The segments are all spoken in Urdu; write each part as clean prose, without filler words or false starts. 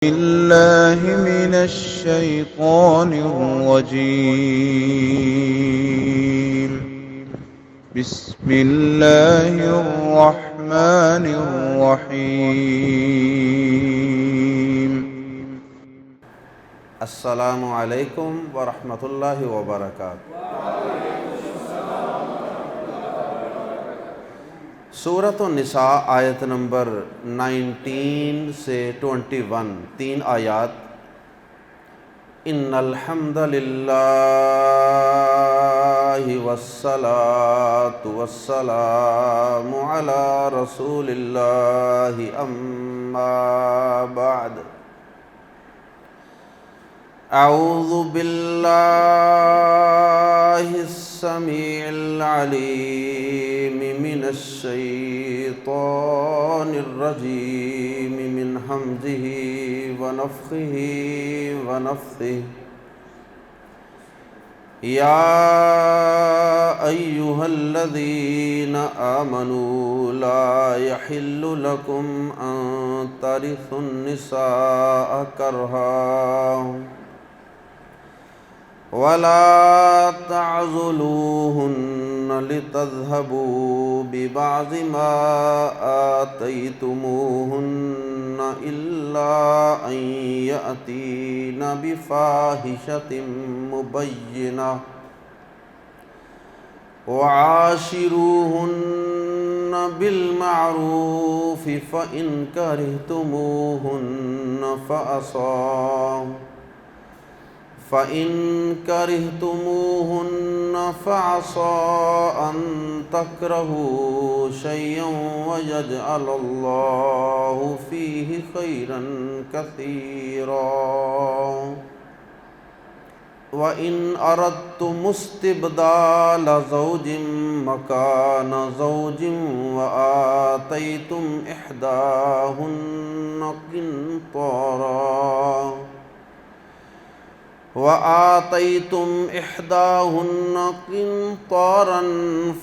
بالله من الشيطان الرجيم. بسم الله الرحمن الرحيم. السلام علیکم ورحمۃ اللہ وبرکاتہ۔ سورۃ النساء آیت نمبر 19 سے 21، 3 آیات۔ ان الحمد للہ والصلاة والسلام علی رسول اللہ اما بعد۔ اعوذ باللہ السمیع العلیم من الشیطان الرجیم من ہمزہ ونفخہ ونفثہ۔ یا ایہا الذین آمنوا لا یحل لکم ان ترثوا النساء کرہا ولا تعضلوهن لتذهبوا ببعض ما آتيتموهن إلا أن يأتين بفاحشة مبينة وعاشروهن بالمعروف فإن كرهتموهن فعسى أن تكرهوا شيئا ويجعل الله فيه خيرا كثيرا وإن أردتم استبدال زوج مكان زوج وآتيتم إحداهن قنطارا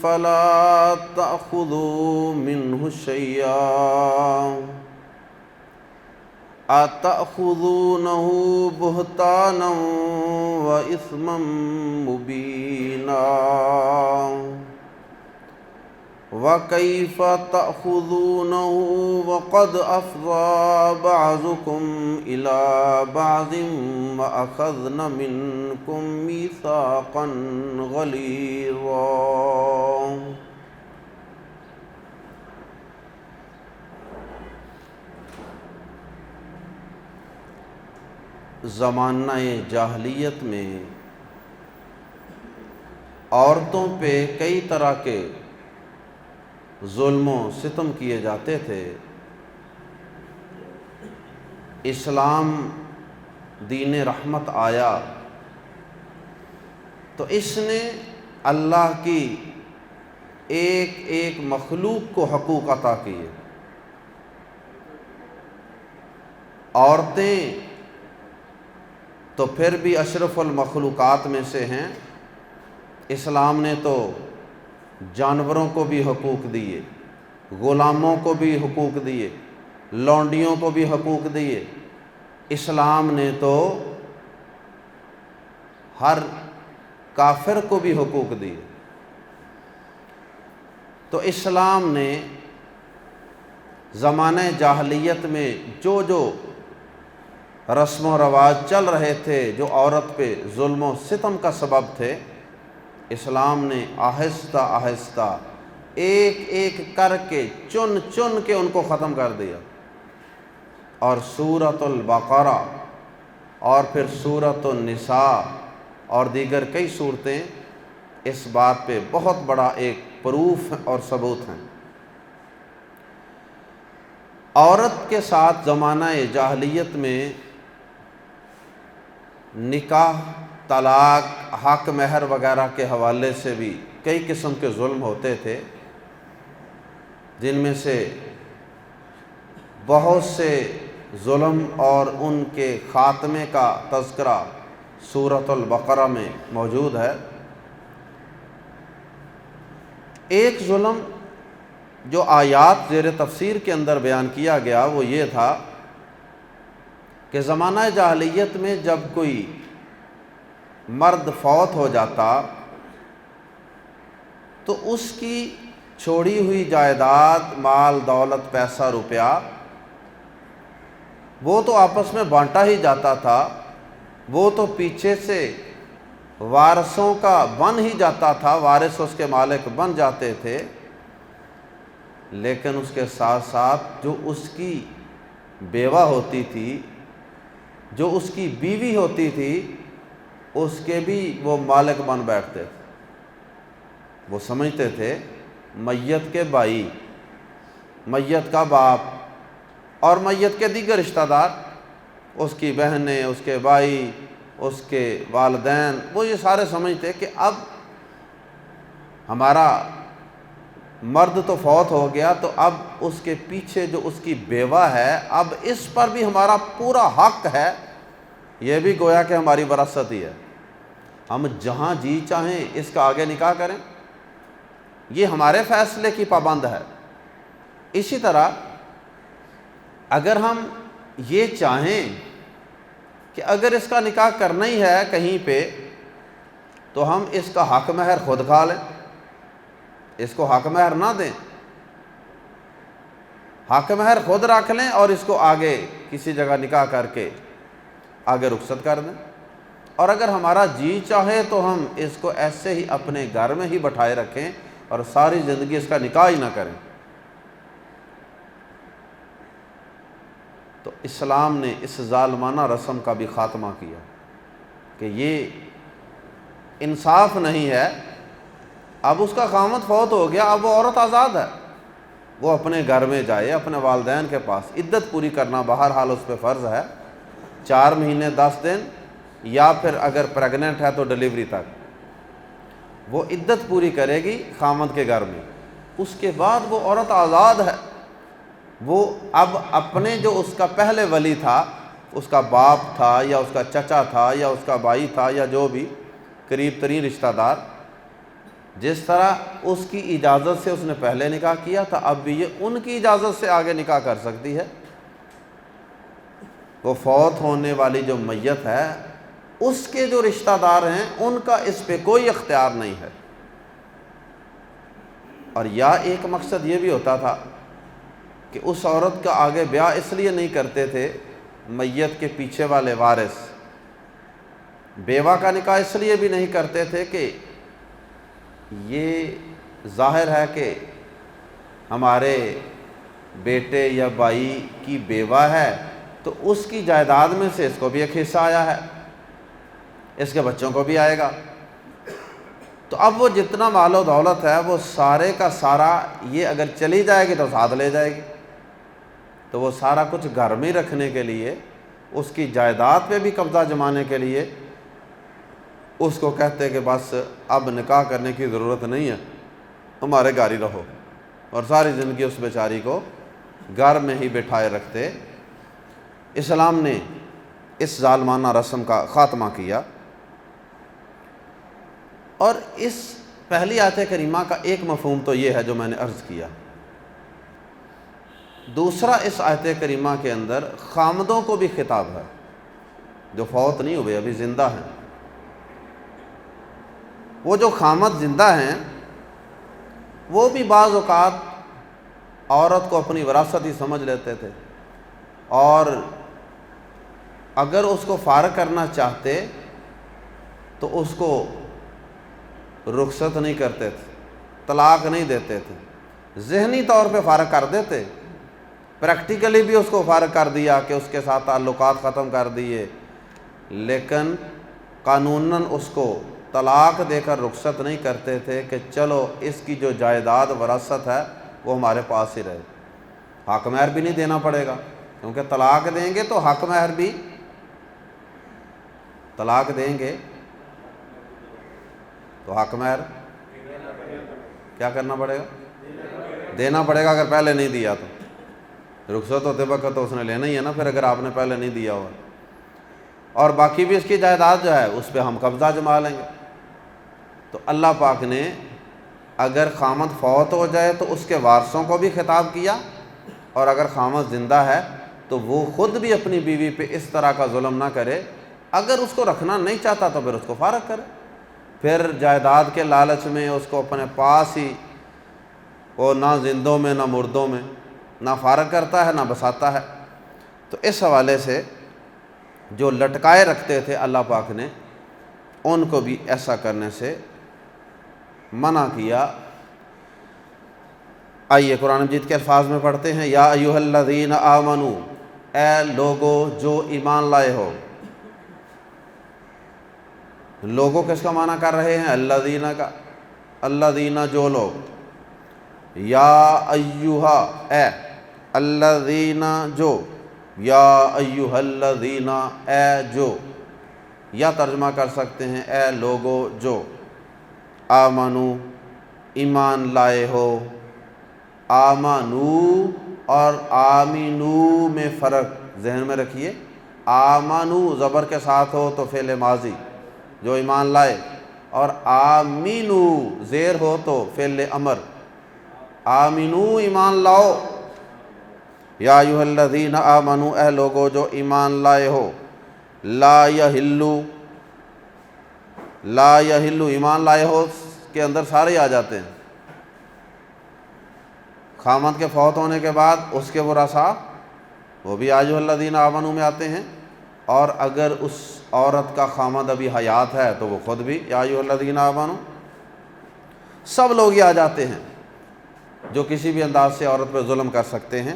فلا تأخذوا منه شيئا أتأخذونه بهتانا وإثما مبينا وكيف تأخذونه وقد أفضى بعضكم إلى بعض وأخذن منكم ميثاقا غليظا۔ زمانہ جاہلیت میں عورتوں پہ کئی طرح کے ظلم و ستم کیے جاتے تھے۔ اسلام دین رحمت آیا تو اس نے اللہ کی ایک ایک مخلوق کو حقوق عطا کیے۔ عورتیں تو پھر بھی اشرف المخلوقات میں سے ہیں۔ اسلام نے تو جانوروں کو بھی حقوق دیے، غلاموں کو بھی حقوق دیے، لونڈیوں کو بھی حقوق دیے۔ اسلام نے تو ہر کافر کو بھی حقوق دیے۔ تو اسلام نے زمانہ جاہلیت میں جو رسم و رواج چل رہے تھے، جو عورت پہ ظلم و ستم کا سبب تھے، اسلام نے آہستہ آہستہ ایک ایک کر کے چن کے ان کو ختم کر دیا۔ اور سورۃ البقرہ اور پھر سورۃ النساء اور دیگر کئی صورتیں اس بات پہ بہت بڑا ایک پروف اور ثبوت ہیں۔ عورت کے ساتھ زمانہ جاہلیت میں نکاح، طلاق، حق مہر وغیرہ کے حوالے سے بھی کئی قسم کے ظلم ہوتے تھے، جن میں سے بہت سے ظلم اور ان کے خاتمے کا تذکرہ سورۃ البقرہ میں موجود ہے۔ ایک ظلم جو آیات زیر تفسیر کے اندر بیان کیا گیا وہ یہ تھا کہ زمانہ جاہلیت میں جب کوئی مرد فوت ہو جاتا تو اس کی چھوڑی ہوئی جائیداد، مال دولت، پیسہ روپیہ وہ تو آپس میں بانٹا ہی جاتا تھا، وہ تو پیچھے سے وارثوں کا بن ہی جاتا تھا، وارث اس کے مالک بن جاتے تھے، لیکن اس کے ساتھ ساتھ جو اس کی بیوہ ہوتی تھی، جو اس کی بیوی ہوتی تھی، اس کے بھی وہ مالک بن بیٹھتے تھے۔ وہ سمجھتے تھے میت کے بھائی، میت کا باپ اور میت کے دیگر رشتہ دار، اس کی بہنیں، اس کے بھائی، اس کے والدین، وہ یہ سارے سمجھتے کہ اب ہمارا مرد تو فوت ہو گیا تو اب اس کے پیچھے جو اس کی بیوہ ہے، اب اس پر بھی ہمارا پورا حق ہے، یہ بھی گویا کہ ہماری وراثت ہی ہے، ہم جہاں جی چاہیں اس کا آگے نکاح کریں، یہ ہمارے فیصلے کی پابند ہے۔ اسی طرح اگر ہم یہ چاہیں کہ اگر اس کا نکاح کرنا ہی ہے کہیں پہ تو ہم اس کا حق مہر خود کھا لیں، اس کو حق مہر نہ دیں، حق مہر خود رکھ لیں اور اس کو آگے کسی جگہ نکاح کر کے آگے رخصت کر دیں۔ اور اگر ہمارا جی چاہے تو ہم اس کو ایسے ہی اپنے گھر میں ہی بٹھائے رکھیں اور ساری زندگی اس کا نکاح ہی نہ کریں۔ تو اسلام نے اس ظالمانہ رسم کا بھی خاتمہ کیا کہ یہ انصاف نہیں ہے۔ اب اس کا خامد فوت ہو گیا، اب وہ عورت آزاد ہے، وہ اپنے گھر میں جائے، اپنے والدین کے پاس، عدت پوری کرنا بہرحال اس پہ فرض ہے، 4 مہینے 10 دن، یا پھر اگر پریگننٹ ہے تو ڈیلیوری تک وہ عدت پوری کرے گی خامد کے گھر میں۔ اس کے بعد وہ عورت آزاد ہے، وہ اب اپنے جو اس کا پہلے ولی تھا، اس کا باپ تھا یا اس کا چچا تھا یا اس کا بھائی تھا یا جو بھی قریب ترین رشتہ دار، جس طرح اس کی اجازت سے اس نے پہلے نکاح کیا تھا، اب بھی یہ ان کی اجازت سے آگے نکاح کر سکتی ہے۔ وہ فوت ہونے والی جو میت ہے اس کے جو رشتہ دار ہیں ان کا اس پہ کوئی اختیار نہیں ہے۔ اور یا ایک مقصد یہ بھی ہوتا تھا کہ اس عورت کا آگے بیاہ اس لیے نہیں کرتے تھے میت کے پیچھے والے وارث، بیوہ کا نکاح اس لیے بھی نہیں کرتے تھے کہ یہ ظاہر ہے کہ ہمارے بیٹے یا بھائی کی بیوہ ہے تو اس کی جائیداد میں سے اس کو بھی ایک حصہ آیا ہے، اس کے بچوں کو بھی آئے گا، تو اب وہ جتنا مال و دولت ہے وہ سارے کا سارا، یہ اگر چلی جائے گی تو ساتھ لے جائے گی، تو وہ سارا کچھ گھر میں رکھنے کے لیے، اس کی جائیداد پہ بھی قبضہ جمانے کے لیے اس کو کہتے کہ بس اب نکاح کرنے کی ضرورت نہیں ہے، ہمارے گھر ہی رہو، اور ساری زندگی اس بیچاری کو گھر میں ہی بٹھائے رکھتے۔ اسلام نے اس ظالمانہ رسم کا خاتمہ کیا۔ اور اس پہلی آیت کریمہ کا ایک مفہوم تو یہ ہے جو میں نے عرض کیا۔ دوسرا، اس آیت کریمہ کے اندر خامدوں کو بھی خطاب ہے جو فوت نہیں ہوئے، ابھی زندہ ہیں۔ وہ جو خامد زندہ ہیں وہ بھی بعض اوقات عورت کو اپنی وراثت ہی سمجھ لیتے تھے، اور اگر اس کو فارغ کرنا چاہتے تو اس کو رخصت نہیں کرتے تھے، طلاق نہیں دیتے تھے، ذہنی طور پہ فارغ کر دیتے، پریکٹیکلی بھی اس کو فارغ کر دیا کہ اس کے ساتھ تعلقات ختم کر دیے، لیکن قانوناً اس کو طلاق دے کر رخصت نہیں کرتے تھے کہ چلو اس کی جو جائیداد وراثت ہے وہ ہمارے پاس ہی رہے، حق مہر بھی نہیں دینا پڑے گا، کیونکہ طلاق دیں گے تو حق مہر بھی، طلاق دیں گے تو حق مہر کیا کرنا پڑے گا؟ دینا پڑے گا، اگر پہلے نہیں دیا تو رخصت ہوتے وقت تو اس نے لینا ہی ہے نا، پھر اگر آپ نے پہلے نہیں دیا ہوا، اور باقی بھی اس کی جائیداد جو ہے اس پہ ہم قبضہ جما لیں گے۔ تو اللہ پاک نے اگر خامد فوت ہو جائے تو اس کے وارثوں کو بھی خطاب کیا، اور اگر خامد زندہ ہے تو وہ خود بھی اپنی بیوی پہ اس طرح کا ظلم نہ کرے. اگر اس کو رکھنا نہیں چاہتا تو پھر اس کو فارغ کرے. پھر جائیداد کے لالچ میں اس کو اپنے پاس ہی وہ نہ زندوں میں نہ مردوں میں نہ فارغ کرتا ہے نہ بساتا ہے. تو اس حوالے سے جو لٹکائے رکھتے تھے اللہ پاک نے ان کو بھی ایسا کرنے سے منع کیا. آئیے قرآن مجید کے الفاظ میں پڑھتے ہیں. یا ایھا الذین آمنو، اے لوگو جو ایمان لائے ہو. لوگوں کس کا معنی کر رہے ہیں؟ الذین کا. الذین جو لوگ. یا ایھا اے. الذین جو. یا ایھا الذین اے جو. یا ترجمہ کر سکتے ہیں اے لوگو جو. آمنو ایمان لائے ہو. آمنو اور آمینو میں فرق ذہن میں رکھیے. آمنو زبر کے ساتھ ہو تو فعل ماضی جو ایمان لائے، اور آمینو زیر ہو تو فعل امر. آمینو ایمان لاؤ. یا ایھا الذین آمنو اے لوگو جو ایمان لائے ہو. لا یحلو. لا یحلو ایمان لائے ہو کے اندر سارے آ جاتے ہیں. خامد کے فوت ہونے کے بعد اس کے ورثاء وہ بھی یا ایھا الذین آمنو میں آتے ہیں، اور اگر اس عورت کا خامد ابھی حیات ہے تو وہ خود بھی یا ایھا الذین آمنو. سب لوگ یہ آ جاتے ہیں جو کسی بھی انداز سے عورت پہ ظلم کر سکتے ہیں.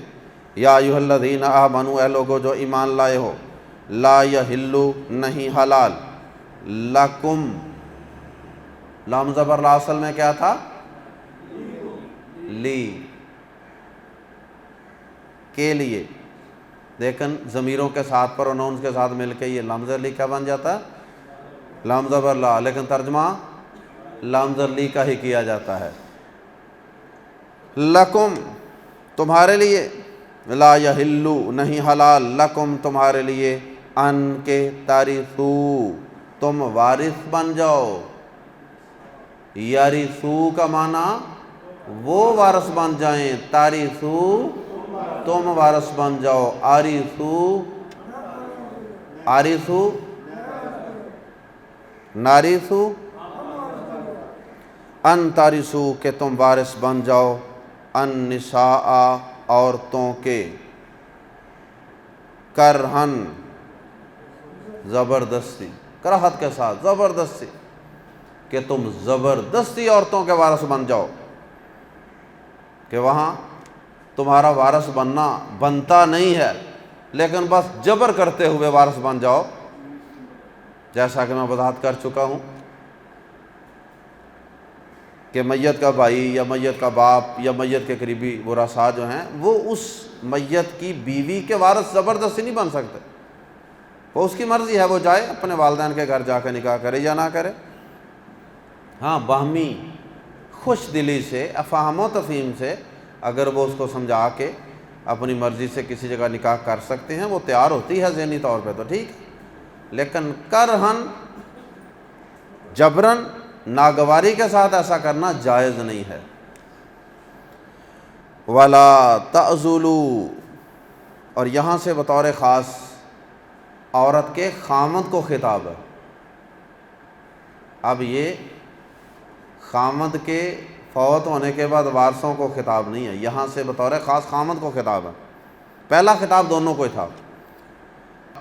یا ایھا الذین آمنو اے لوگو جو ایمان لائے ہو. لا یحلو نہیں حلال. لکم لام زبر لا اصل میں کیا تھا؟ لی کے لیے، لیکن ضمیروں کے ساتھ پروناؤنس کے ساتھ مل کے یہ لام زبر لی کیا بن جاتا ہے؟ لام زبر لا. لیکن ترجمہ لام زبر لی کا ہی کیا جاتا ہے. لکم تمہارے لیے. لا یحلو نہیں حلال. لکم تمہارے لیے. ان کے ترثو تم وارث بن جاؤ. یرثو کا معنی وہ وارث بن جائیں. ترثو تم وارث بن جاؤ. آرثو آرثو نارثو ان ترثو کہ تم وارث بن جاؤ. النساء عورتوں کے. کرہن زبردستی، کراہت کے ساتھ زبردستی، کہ تم زبردستی عورتوں کے وارث بن جاؤ. کہ وہاں تمہارا وارث بننا بنتا نہیں ہے لیکن بس جبر کرتے ہوئے وارث بن جاؤ. جیسا کہ میں وضاحت کر چکا ہوں کہ میت کا بھائی یا میت کا باپ یا میت کے قریبی ورثاء جو ہیں وہ اس میت کی بیوی کے وارث زبردستی نہیں بن سکتے. وہ اس کی مرضی ہے، وہ جائے اپنے والدین کے گھر جا کے نکاح کرے یا نہ کرے. ہاں باہمی خوش دلی سے، افہام و تفہیم سے اگر وہ اس کو سمجھا کے اپنی مرضی سے کسی جگہ نکاح کر سکتے ہیں، وہ تیار ہوتی ہے ذہنی طور پہ تو ٹھیک. لیکن کرہن جبرن ناگواری کے ساتھ ایسا کرنا جائز نہیں ہے. ولا تعضلوا، اور یہاں سے بطور خاص عورت کے خامد کو خطاب ہے. اب یہ خامد کے فوت ہونے کے بعد وارثوں کو خطاب نہیں ہے، یہاں سے بطور خاص خامد کو خطاب ہے. پہلا خطاب دونوں کو ہی تھا.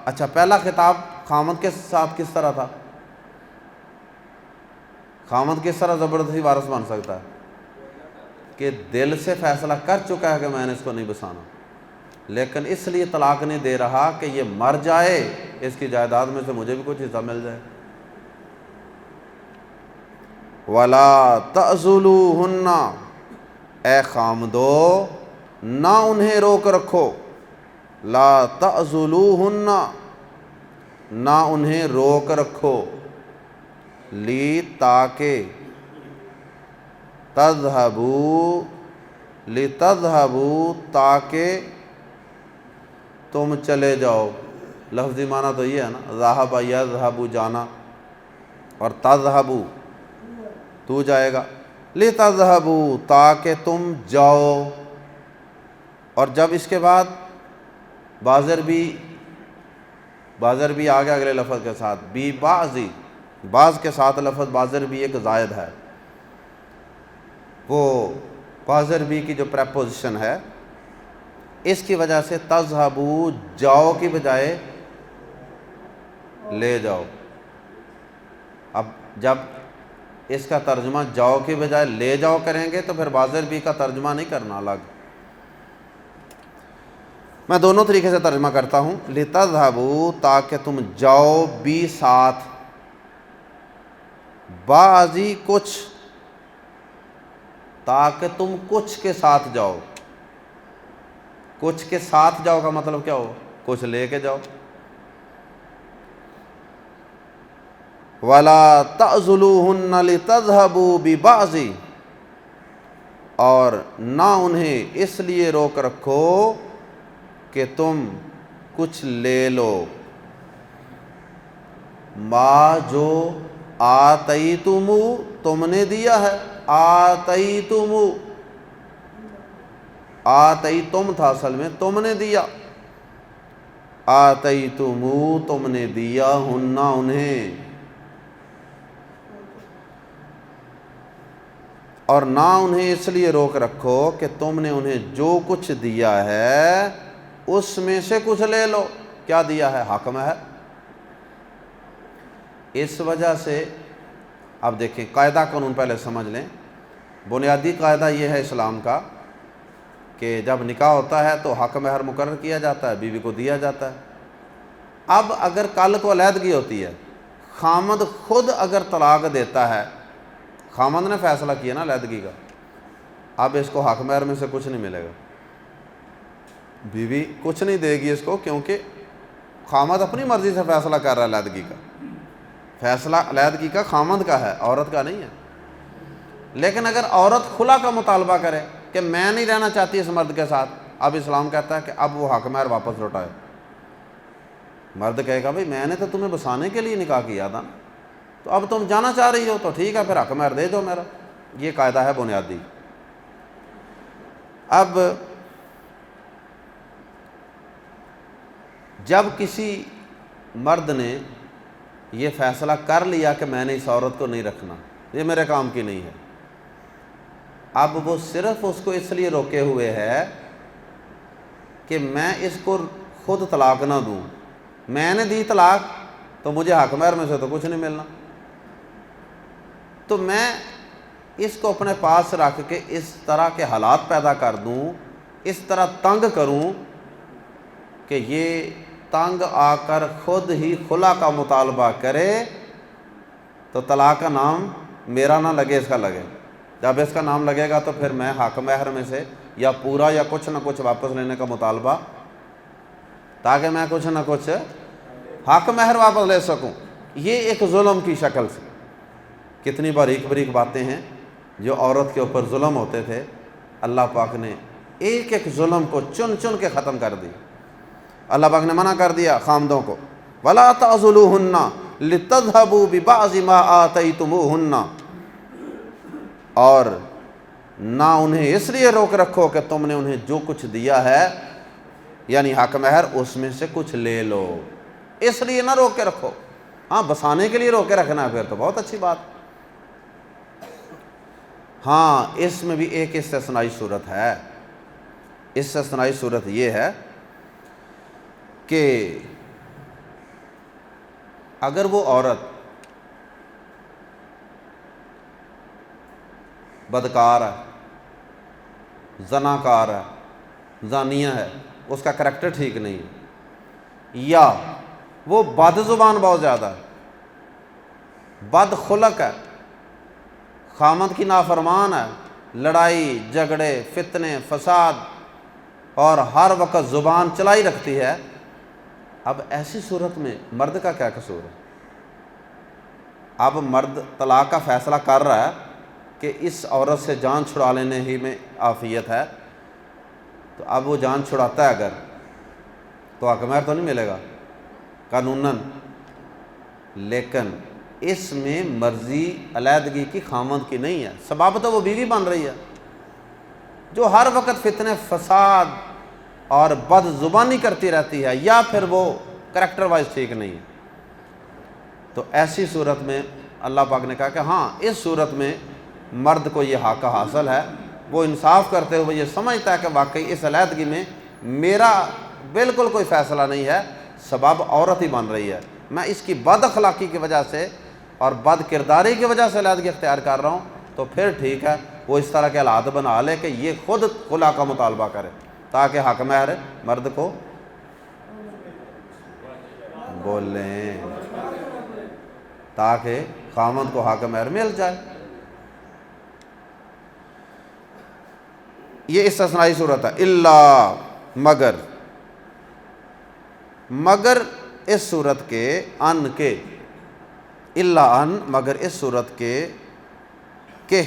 اچھا پہلا خطاب خامد کے ساتھ کس طرح تھا؟ خامد کس طرح زبردستی وارث بن سکتا ہے؟ کہ دل سے فیصلہ کر چکا ہے کہ میں نے اس کو نہیں بسانا، لیکن اس لیے طلاق نہیں دے رہا کہ یہ مر جائے اس کی جائیداد میں سے مجھے بھی کچھ حصہ مل جائے. وَلَا تَعْضُلُوهُنَّ، اے خامدو نہ انہیں روک رکھو. لا تعضلوهن، نہ انہیں روک رکھو. لی تاکہ، تذہبوا لتذہبوا تاکہ تم چلے جاؤ. لفظی معنی تو یہ ہے نا، ذہب یذہب جانا، اور تذہبوا تو جائے گا. لتذہبوا تاکہ تم جاؤ. اور جب اس کے بعد بازر بھی آ گیا اگلے لفظ کے ساتھ، بی بعضی، بعض کے ساتھ لفظ بازر بھی ایک زائد ہے، وہ بازر بھی کی جو پریپوزیشن ہے اس کی وجہ سے تذہبو جاؤ کی بجائے لے جاؤ۔ اب جب اس کا ترجمہ جاؤ کی بجائے لے جاؤ کریں گے تو پھر بازر بھی کا ترجمہ نہیں کرنا الگ۔ میں دونوں طریقے سے ترجمہ کرتا ہوں، لِتَذْهَبُوا تاکہ تم جاؤ، بھی ساتھ، بعضی کچھ، تاکہ تم کچھ کے ساتھ جاؤ۔ کچھ کے ساتھ جاؤ کا مطلب کیا ہو؟ کچھ لے کے جاؤ۔ وَلَا تَعْضُلُوهُنَّ لِتَذْهَبُوا بِبَعْضِ، اور نہ انہیں اس لیے روک رکھو کہ تم کچھ لے لو، ما جو آتیتم تم نے دیا ہے، آتیتم، آتیتم تھا اصل میں، تم نے دیا، آتیتم تم نے دیا، ہننا انہیں، اور نہ انہیں اس لیے روک رکھو کہ تم نے انہیں جو کچھ دیا ہے اس میں سے کچھ لے لو۔ کیا دیا ہے؟ حق مہر۔ اس وجہ سے اب دیکھیں قاعدہ قانون پہلے سمجھ لیں۔ بنیادی قاعدہ یہ ہے اسلام کا کہ جب نکاح ہوتا ہے تو حق مہر مقرر کیا جاتا ہے، بیوی کو دیا جاتا ہے۔ اب اگر کل کو علیحدگی ہوتی ہے، خامد خود اگر طلاق دیتا ہے، خامد نے فیصلہ کیا نا علیحدگی کا، اب اس کو حق مہر میں سے کچھ نہیں ملے گا، بیوی کچھ نہیں دے گی اس کو، کیونکہ خامد اپنی مرضی سے فیصلہ کر رہا ہے علیحدگی کا۔ فیصلہ علیحدگی کا خامد کا ہے، عورت کا نہیں ہے۔ لیکن اگر عورت خلا کا مطالبہ کرے کہ میں نہیں رہنا چاہتی اس مرد کے ساتھ، اب اسلام کہتا ہے کہ اب وہ حق مہر واپس لوٹائے۔ مرد کہے گا بھئی میں نے تو تمہیں بسانے کے لیے نکاح کیا تھا، تو اب تم جانا چاہ رہی ہو تو ٹھیک ہے، پھر حق مہر دے دو میرا۔ یہ قاعدہ ہے بنیادی۔ اب جب کسی مرد نے یہ فیصلہ کر لیا کہ میں نے اس عورت کو نہیں رکھنا، یہ میرے کام کی نہیں ہے، اب وہ صرف اس کو اس لیے روکے ہوئے ہے کہ میں اس کو خود طلاق نہ دوں، میں نے دی طلاق تو مجھے حق مہر میں سے تو کچھ نہیں ملنا، تو میں اس کو اپنے پاس رکھ کے اس طرح کے حالات پیدا کر دوں، اس طرح تنگ کروں کہ یہ تنگ آ کر خود ہی خلا کا مطالبہ کرے، تو طلاق کا نام میرا نہ لگے، اس کا لگے۔ جب اس کا نام لگے گا تو پھر میں حق مہر میں سے یا پورا یا کچھ نہ کچھ واپس لینے کا مطالبہ، تاکہ میں کچھ نہ کچھ حق مہر واپس لے سکوں۔ یہ ایک ظلم کی شکل سے، کتنی باریک باریک باتیں ہیں جو عورت کے اوپر ظلم ہوتے تھے، اللہ پاک نے ایک ایک ظلم کو چن چن کے ختم کر دی۔ اللہ پاک نے منع کر دیا خامدوں کو، وَلَا تَعْضُلُوهُنَّ لِتَذْهَبُوا بِبَعْضِ مَا آتَيْتُمُوهُنَّ، اور نہ انہیں اس لیے روک رکھو کہ تم نے انہیں جو کچھ دیا ہے، یعنی حق مہر، اس میں سے کچھ لے لو، اس لیے نہ روک کے رکھو۔ ہاں بسانے کے لیے روک کے رکھنا ہے پھر تو بہت اچھی بات۔ ہاں اس میں بھی ایک استثنائی صورت ہے۔ استثنائی صورت یہ ہے کہ اگر وہ عورت بدکار ہے، زناکار ہے، زانیہ ہے، اس کا کریکٹر ٹھیک نہیں ہے، یا وہ بد زبان بہت زیادہ ہے، بد خلق ہے، خامد کی نافرمان ہے، لڑائی جھگڑے فتنے فساد اور ہر وقت زبان چلائی رکھتی ہے، اب ایسی صورت میں مرد کا کیا قصور ہے؟ اب مرد طلاق کا فیصلہ کر رہا ہے کہ اس عورت سے جان چھڑا لینے ہی میں عافیت ہے، تو اب وہ جان چھڑاتا ہے اگر، تو حق مہر تو نہیں ملے گا قانوناً، لیکن اس میں مرضی علیحدگی کی خامد کی نہیں ہے، سبب تو وہ بیوی بن رہی ہے جو ہر وقت فتنے فساد اور بد زبانی کرتی رہتی ہے، یا پھر وہ کریکٹر وائز ٹھیک نہیں ہے، تو ایسی صورت میں اللہ پاک نے کہا کہ ہاں اس صورت میں مرد کو یہ حق حاصل ہے، وہ انصاف کرتے ہوئے یہ سمجھتا ہے کہ واقعی اس علیحدگی میں میرا بالکل کوئی فیصلہ نہیں ہے، سبب عورت ہی بن رہی ہے، میں اس کی بد اخلاقی کی وجہ سے اور بد کرداری کی وجہ سے علیحدگی اختیار کر رہا ہوں، تو پھر ٹھیک ہے وہ اس طرح کے حالات بنا لے کہ یہ خود خلا کا مطالبہ کرے، تاکہ حق مہر مرد کو بولیں، تاکہ خامد کو حق مہر مل جائے۔ یہ استثنائی صورت ہے، الا مگر اس صورت کے ان کے، الا ان مگر اس صورت کے کہ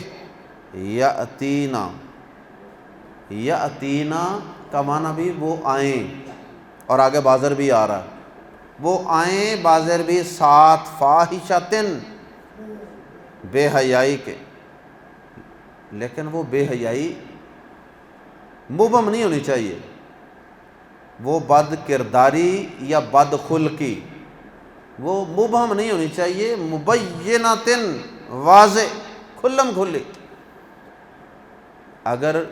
یاتینا کا معنی بھی وہ آئیں، اور آگے بازر بھی آ رہا ہے، وہ آئیں بازر بھی ساتھ فاحشتن بے حیائی کے، لیکن وہ بے حیائی مبہم نہیں ہونی چاہیے، وہ بد کرداری یا بد خلقی وہ مبہم نہیں ہونی چاہیے، مبینتن واضح کھلم کھلی۔ اگر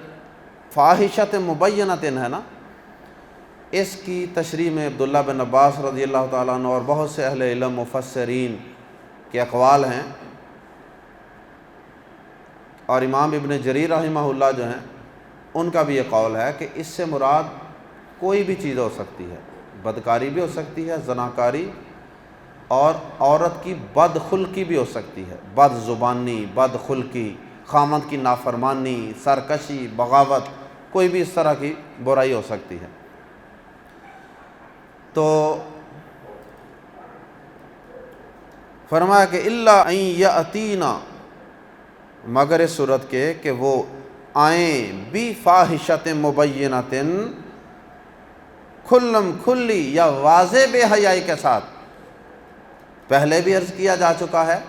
فاحشت مبینتن ہے نا، اس کی تشریح میں عبداللہ بن عباس رضی اللہ تعالیٰ عنہ اور بہت سے اہل علم مفسرین کے اقوال ہیں، اور امام ابن جریر رحمہ اللہ جو ہیں ان کا بھی یہ قول ہے کہ اس سے مراد کوئی بھی چیز ہو سکتی ہے، بدکاری بھی ہو سکتی ہے، زناکاری، اور عورت کی بد خلقی بھی ہو سکتی ہے، بد زبانی، بد خلقی، خامد کی نافرمانی، سرکشی، بغاوت، کوئی بھی اس طرح کی برائی ہو سکتی ہے۔ تو فرمایا کہ الا ان یاتینا مگر اس صورت کے کہ وہ آئیں بھی فاحشت مبینۃ کھلم کھلی یا واضح بے حیائی کے ساتھ۔ پہلے بھی عرض کیا جا چکا ہے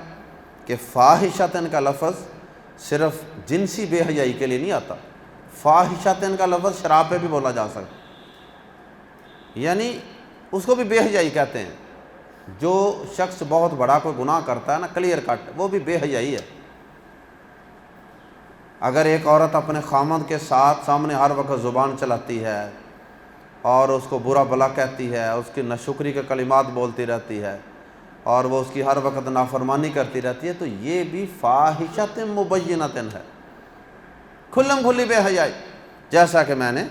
کہ فاحشتن کا لفظ صرف جنسی بے حیائی کے لیے نہیں آتا، فاحشتن کا لفظ شراب پہ بھی بولا جا سکتا، یعنی اس کو بھی بے حیائی کہتے ہیں۔ جو شخص بہت بڑا کوئی گناہ کرتا ہے نا، کلیئر کٹ، وہ بھی بے حیائی ہے۔ اگر ایک عورت اپنے خامد کے ساتھ سامنے ہر وقت زبان چلاتی ہے اور اس کو برا بھلا کہتی ہے، اس کی ناشکری کے کلمات بولتی رہتی ہے، اور وہ اس کی ہر وقت نافرمانی کرتی رہتی ہے، تو یہ بھی فاحشت مبینۃ ہے، کھلم کھلی بے حیائی، جیسا کہ میں نے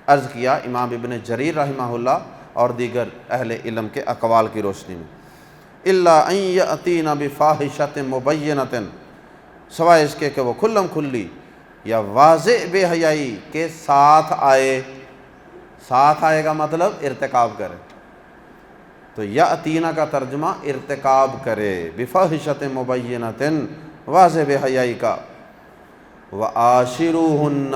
عرض کیا امام ابن جریر رحمہ اللہ اور دیگر اہل علم کے اقوال کی روشنی میں۔ الا ان یاتینا بفاحشۃ مبینۃ، سوائے اس کے کہ وہ کھلم کھلی یا واضح بے حیائی کے ساتھ آئے، ساتھ آئے گا مطلب ارتکاب کرے، تو یاتینا کا ترجمہ ارتکاب کرے، بفاحشۃ مبینۃ واضح بے حیائی کا، وعاشروہن،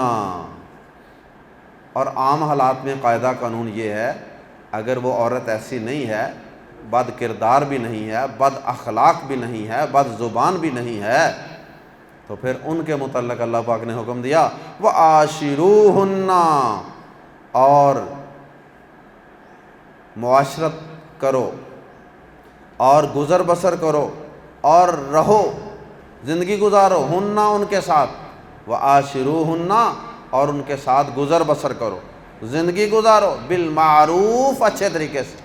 اور عام حالات میں قاعدہ قانون یہ ہے، اگر وہ عورت ایسی نہیں ہے، بد کردار بھی نہیں ہے، بد اخلاق بھی نہیں ہے، بد زبان بھی نہیں ہے، تو پھر ان کے متعلق اللہ پاک نے حکم دیا وعاشروہن، اور معاشرت کرو اور گزر بسر کرو اور رہو، زندگی گزارو، ہننا ان کے ساتھ، وعاشروہن، اور ان کے ساتھ گزر بسر کرو، زندگی گزارو، بالمعروف، اچھے طریقے سے،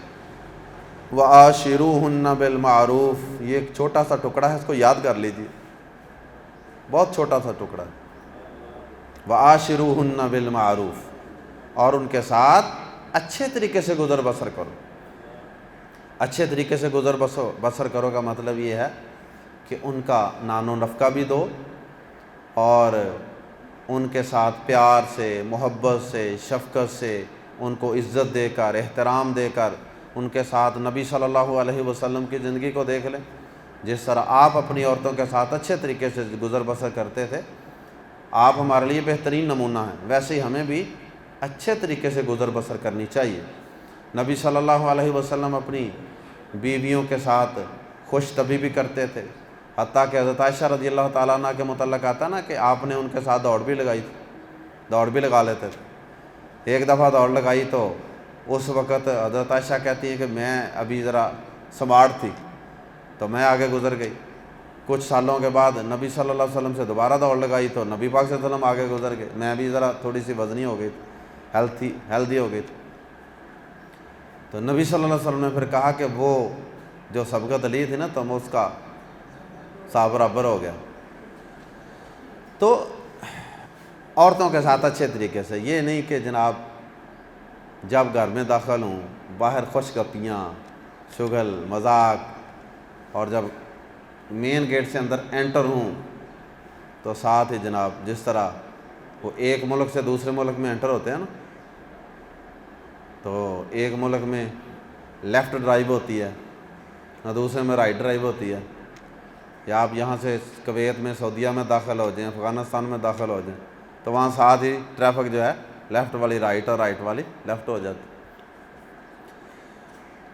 وعاشروہن بالمعروف۔ یہ ایک چھوٹا سا ٹکڑا ہے، اس کو یاد کر لیجیے، بہت چھوٹا سا ٹکڑا ہے، وعاشروہن بالمعروف، اور ان کے ساتھ اچھے طریقے سے گزر بسر کرو۔ اچھے طریقے سے گزر بسر کرو کا مطلب یہ ہے کہ ان کا نان و نفقہ بھی دو، اور ان کے ساتھ پیار سے، محبت سے، شفقت سے، ان کو عزت دے کر، احترام دے کر، ان کے ساتھ نبی صلی اللہ علیہ وسلم کی زندگی کو دیکھ لیں، جس طرح آپ اپنی عورتوں کے ساتھ اچھے طریقے سے گزر بسر کرتے تھے، آپ ہمارے لیے بہترین نمونہ ہیں، ویسے ہی ہمیں بھی اچھے طریقے سے گزر بسر کرنی چاہیے۔ نبی صلی اللہ علیہ وسلم اپنی بیویوں کے ساتھ خوش طبعی بھی کرتے تھے، حتیٰ کہ حضرت عائشہ رضی اللہ تعالیٰ عنہ کے متعلق آتا نا کہ آپ نے ان کے ساتھ دوڑ بھی لگائی تھی، دوڑ بھی لگا لیتے تھے۔ ایک دفعہ دوڑ لگائی تو اس وقت حضرت عائشہ کہتی ہیں کہ میں ابھی ذرا سمارٹ تھی تو میں آگے گزر گئی. کچھ سالوں کے بعد نبی صلی اللہ علیہ وسلم سے دوبارہ دوڑ لگائی تو نبی پاک صلی اللہ علیہ وسلم آگے گزر گئے. میں بھی ذرا تھوڑی سی وزنی ہو گئی تھی, ہیلدی ہو گئی تھی. تو نبی صلی اللہ علیہ وسلم نے پھر کہا کہ وہ جو سبقت لی تھی نا تم اس کا صاحب برابر ہو گیا. تو عورتوں کے ساتھ اچھے طریقے سے, یہ نہیں کہ جناب جب گھر میں داخل ہوں باہر خوش گپیاں, شغل, مذاق, اور جب مین گیٹ سے اندر انٹر ہوں تو ساتھ ہی جناب جس طرح وہ ایک ملک سے دوسرے ملک میں انٹر ہوتے ہیں نا, تو ایک ملک میں لیفٹ ڈرائیو ہوتی ہے نہ دوسرے میں رائٹ ڈرائیو ہوتی ہے, یا آپ یہاں سے کویت میں, سعودیہ میں داخل ہو جائیں, افغانستان میں داخل ہو جائیں تو وہاں ساتھ ہی ٹریفک جو ہے لیفٹ والی رائٹ اور رائٹ والی لیفٹ ہو جاتی.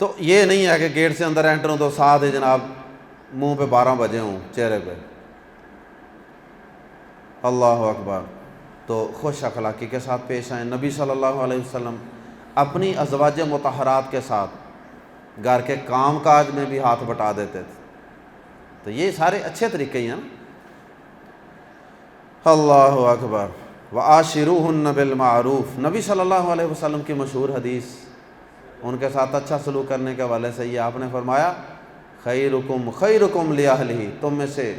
تو یہ نہیں ہے کہ گیٹ سے اندر انٹر ہوں تو ساتھ ہی جناب منہ پہ 12 بجے ہوں, چہرے پہ. اللہ اکبر. تو خوش اخلاقی کے ساتھ پیش آئیں. نبی صلی اللہ علیہ وسلم اپنی ازواج مطہرات کے ساتھ گھر کے کام کاج میں بھی ہاتھ بٹا دیتے تھے. تو یہ سارے اچھے طریقے ہی ہیں نا. اللہ اکبر. وعاشروہن بالمعروف. نبی صلی اللہ علیہ وسلم کی مشہور حدیث, ان کے ساتھ اچھا سلوک کرنے کے حوالے سے یہ آپ نے فرمایا خیرکم خیرکم لأہلہ, تم میں سے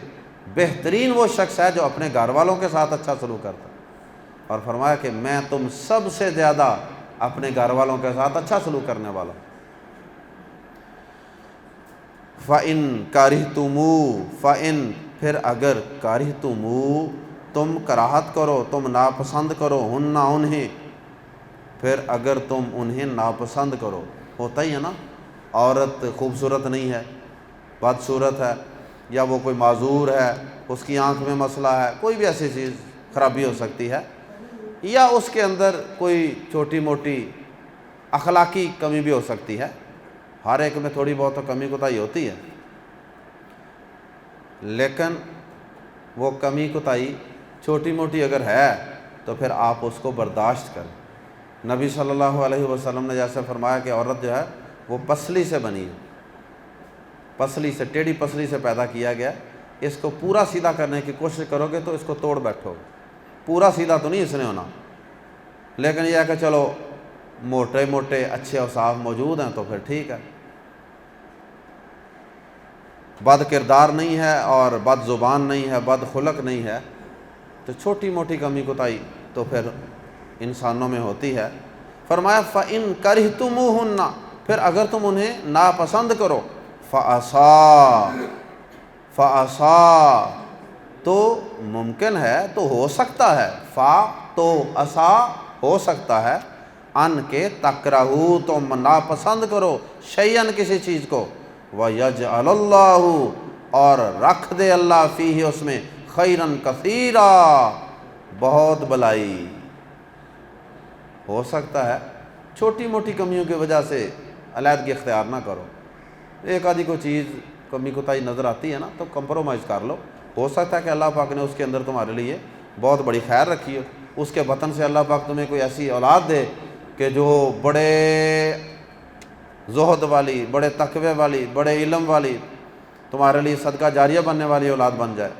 بہترین وہ شخص ہے جو اپنے گھر والوں کے ساتھ اچھا سلوک کرتا ہے. اور فرمایا کہ میں تم سب سے زیادہ اپنے گھر والوں کے ساتھ اچھا سلوک کرنے والا ہوں. فَإِن كَرِهْتُمُوهُ فَإِن پھر اگر كَرِهْتُمُوهُ تم کراہت کرو, تم ناپسند کرو, ہن انہیں, پھر اگر تم انہیں ناپسند کرو. ہوتا ہی ہے نا, عورت خوبصورت نہیں ہے, بدصورت ہے, یا وہ کوئی معذور ہے, اس کی آنکھ میں مسئلہ ہے, کوئی بھی ایسی چیز خرابی ہو سکتی ہے, یا اس کے اندر کوئی چھوٹی موٹی اخلاقی کمی بھی ہو سکتی ہے. ہر ایک میں تھوڑی بہت تو کمی کوتاہی ہوتی ہے, لیکن وہ کمی کوتاہی چھوٹی موٹی اگر ہے تو پھر آپ اس کو برداشت کریں. نبی صلی اللہ علیہ وسلم نے جیسے فرمایا کہ عورت جو ہے وہ پسلی سے بنی ہے, پسلی سے, ٹیڑھی پسلی سے پیدا کیا گیا. اس کو پورا سیدھا کرنے کی کوشش کرو گے تو اس کو توڑ بیٹھو گے. پورا سیدھا تو نہیں اس نے ہونا, لیکن یہ ہے کہ چلو موٹے موٹے اچھے اوصاف موجود ہیں تو پھر ٹھیک ہے. بد کردار نہیں ہے اور بد زبان نہیں ہے, بد خلق نہیں ہے, تو چھوٹی موٹی کمی کوتاہی تو پھر انسانوں میں ہوتی ہے. فرمایا فَإِن كَرِهْتُمُوهُنَّ پھر اگر تم انہیں ناپسند کرو, فَعَسَىٰ تو ممکن ہے, تو ہو سکتا ہے, تو عسا ہو سکتا ہے, ان کے تکرہو تم ناپسند کرو, شیئن کسی چیز کو, وَيَجْعَلَ اللَّهُ اور رکھ دے اللہ فیہ اس میں, خیرن کثیرا بہت بلائی. ہو سکتا ہے چھوٹی موٹی کمیوں کی وجہ سے علیحدگی اختیار نہ کرو. ایک آدھی کوئی چیز کمی کوتاہی نظر آتی ہے نا تو کمپرومائز کر لو. ہو سکتا ہے کہ اللہ پاک نے اس کے اندر تمہارے لیے بہت بڑی خیر رکھی ہو. اس کے بطن سے اللہ پاک تمہیں کوئی ایسی اولاد دے کہ جو بڑے زہد والی, بڑے تقوی والی, بڑے علم والی, تمہارے لیے صدقہ جاریہ بننے والی اولاد بن جائے.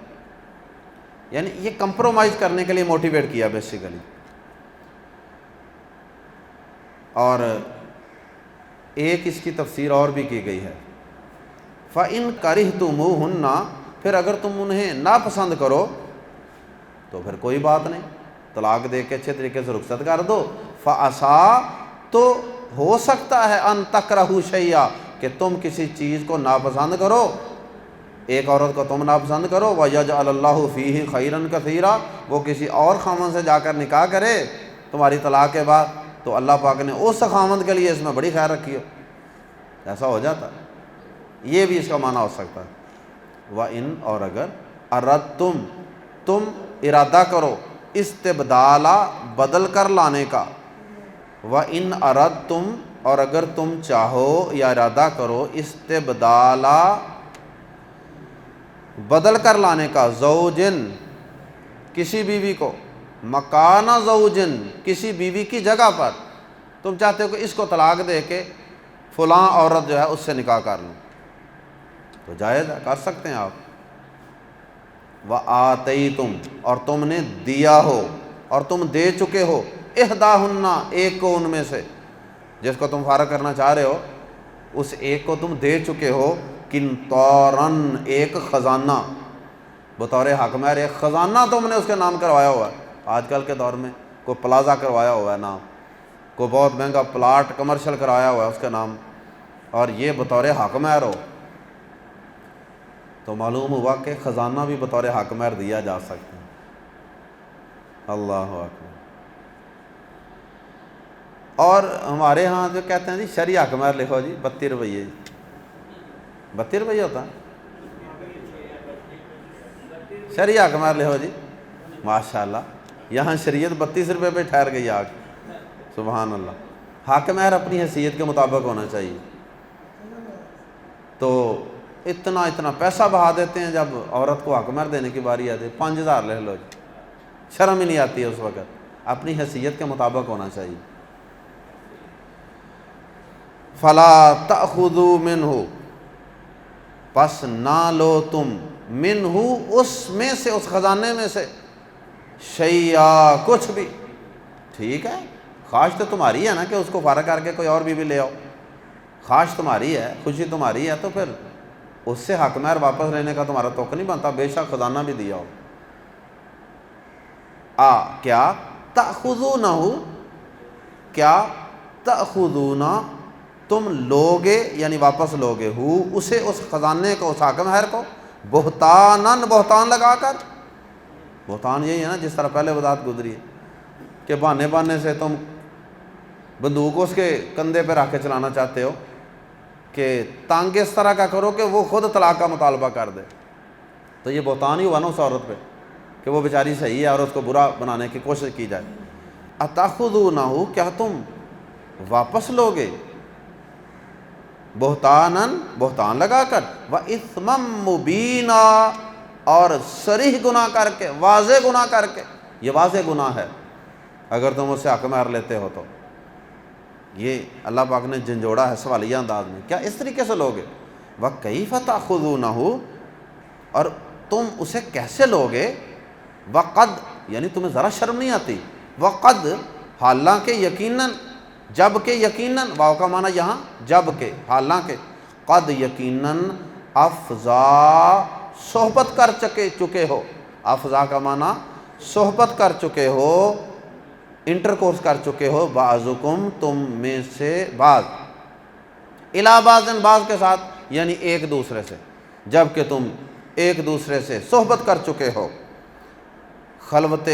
یعنی یہ کمپرومائز کرنے کے لیے موٹیویٹ کیا بیسیکلی. اور ایک اس کی تفسیر اور بھی کی گئی ہے, فَإِن كَرِهْتُمُوهُنَّ پھر اگر تم انہیں ناپسند کرو تو پھر کوئی بات نہیں, طلاق دے کے اچھے طریقے سے رخصت کر دو. فَعَسَىٰ تو ہو سکتا ہے, ان تکرہوا شیئا کہ تم کسی چیز کو ناپسند کرو, ایک عورت کو تم ناپسند کرو, وَيَجْعَلَ اللَّهُ فِيهِ خَيْرًا كَثِيرًا وہ کسی اور خاوند سے جا کر نکاح کرے تمہاری طلاق کے بعد, تو اللہ پاک نے اس خاوند کے لیے اس میں بڑی خیر رکھی ہو. ایسا ہو جاتا ہے. یہ بھی اس کا معنی ہو سکتا ہے. وَإِن اور اگر اردتم تم ارادہ کرو, استبدالا بدل کر لانے کا, وَإِن اردتم اور اگر تم چاہو یا ارادہ کرو, استبدالا بدل کر لانے کا, زوجن کسی بیوی کو, مکانہ زوجن، کسی بیوی کی جگہ پر، تم چاہتے ہو کہ اس کو طلاق دے کے فلاں عورت جو ہے اس سے نکاح کر لوں، تو جائز ہے، کر سکتے ہیں آپ۔ وَآتَيْتُمْ، اور تم نے دیا ہو اور تم دے چکے ہو، احداہن، ایک کو ان میں سے، جس کو تم فارغ کرنا چاہ رہے ہو اس ایک کو تم دے چکے ہو، قنطاراً، ایک خزانہ، بطور حق مہر ایک خزانہ تم نے اس کے نام کروایا ہوا ہے۔ آج کل کے دور میں کوئی پلازا کروایا ہوا ہے نام، کوئی بہت مہنگا پلاٹ کمرشل کرایا ہوا ہے اس کے نام، اور یہ بطور حق مہر ہو، تو معلوم ہوا کہ خزانہ بھی بطور حق مہر دیا جا سکتا ہے۔ اللہ اکبر۔ اور ہمارے ہاں جو کہتے ہیں جی شرعی حق مہر لکھو جی 32 روپیے، 32 روپیے ہوتا ہے شرعی حق مہر لکھو جی، ماشاءاللہ یہاں شریعت 32 روپے پہ ٹھہر گئی آگ، سبحان اللہ۔ حق مہر اپنی حیثیت کے مطابق ہونا چاہیے، تو اتنا پیسہ بہا دیتے ہیں، جب عورت کو حق مہر دینے کی باری آتی ہے 5000 لے لو جی، شرم ہی نہیں آتی ہے اس وقت، اپنی حیثیت کے مطابق ہونا چاہیے۔ فلا تأخذوا منہ، پس نہ لو تم، منہ، اس میں سے، اس خزانے میں سے، شیئا، کچھ بھی، ٹھیک ہے، خواہش تو تمہاری ہے نا کہ اس کو فارغ کر کے کوئی اور بھی لے آؤ، خواہش تمہاری ہے، خوشی تمہاری ہے، تو پھر اس سے حق مہر واپس لینے کا تمہارا توقع نہیں بنتا، بے شک خزانہ بھی دیا ہو۔ کیا تأخذونہ، کیا تأخذون، تم لوگے، یعنی واپس لوگے، اسے، اس خزانے کو، اس حق مہر کو، بہتاناً، بہتان لگا کر، بہتان یہی ہے نا جس طرح پہلے وضاحت گزری ہے کہ بہانے سے تم بندوق اس کے کندھے پہ رکھ کے چلانا چاہتے ہو کہ تنگ اس طرح کا کرو کہ وہ خود طلاق کا مطالبہ کر دے، تو یہ بہتان ہی ہوا نا اس عورت پہ کہ وہ بیچاری صحیح ہے اور اس کو برا بنانے کی کوشش کی جائے۔ اتاخذونہ، کیا تم واپس لوگے، بہتاناً، بہتان لگا کر، وَإِثْمًا مُبِينًا، اور صریح گناہ کر کے، واضح گناہ کر کے، یہ واضح گناہ ہے اگر تم اس سے حق مہر لیتے ہو تو، یہ اللہ پاک نے جھنجھوڑا ہے سوالیہ انداز میں، کیا اس طریقے سے لوگے، وَكَيْفَ تَأْخُذُونَهُ، اور تم اسے کیسے لوگے، وَقَدْ، یعنی تمہیں ذرا شرم نہیں آتی، وَقَدْ، حالانکہ یقیناً، جب کہ یقیناً، واو کا معنی یہاں جب کہ، حالانکہ، قد یقیناً، افضا، صحبت کر چکے ہو، افضا کا معنی صحبت کر چکے ہو، انٹرکورس کر چکے ہو، بعضکم، تم میں سے بعض، الی بعض، بعض کے ساتھ، یعنی ایک دوسرے سے، جب کہ تم ایک دوسرے سے صحبت کر چکے ہو، خلوت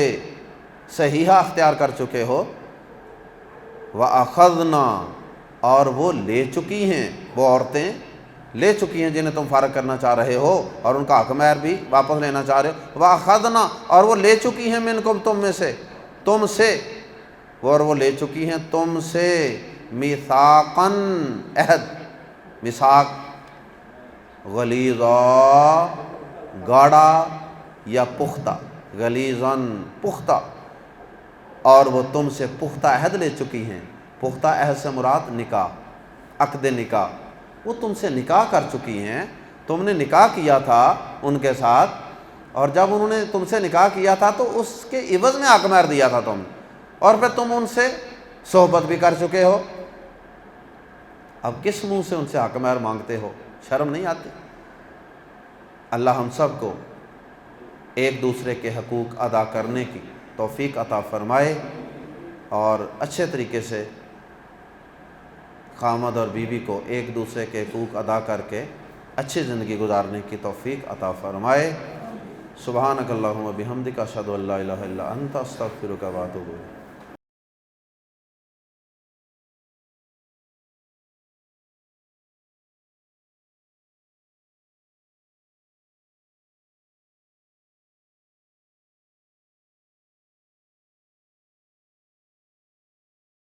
صحیحہ اختیار کر چکے ہو، وَأَخَذْنَا، اور وہ لے چکی ہیں، وہ عورتیں لے چکی ہیں جنہیں تم فارغ کرنا چاہ رہے ہو اور ان کا حق مہر بھی واپس لینا چاہ رہے ہو، وَأَخَذْنَا، اور وہ لے چکی ہیں، منکم، تم میں سے، تم سے، اور وہ لے چکی ہیں تم سے، میثاقاً، عہد، میثاق غلیظا، گاڑا یا پختہ، غلیظاً، پختہ، اور وہ تم سے پختہ عہد لے چکی ہیں، پختہ عہد سے مراد نکاح، عقد نکاح، وہ تم سے نکاح کر چکی ہیں، تم نے نکاح کیا تھا ان کے ساتھ، اور جب انہوں نے تم سے نکاح کیا تھا تو اس کے عوض میں حق مہر دیا تھا تم نے، اور پھر تم ان سے صحبت بھی کر چکے ہو، اب کس منہ سے ان سے حق مہر مانگتے ہو، شرم نہیں آتی؟ اللہ ہم سب کو ایک دوسرے کے حقوق ادا کرنے کی توفیق عطا فرمائے، اور اچھے طریقے سے خامد اور بیوی کو ایک دوسرے کے حقوق ادا کر کے اچھی زندگی گزارنے کی توفیق عطا فرمائے۔ سبحانک اللہم و بحمدک، اشہد ان لا الہ الا انت، استغفرک و اتوب الیک۔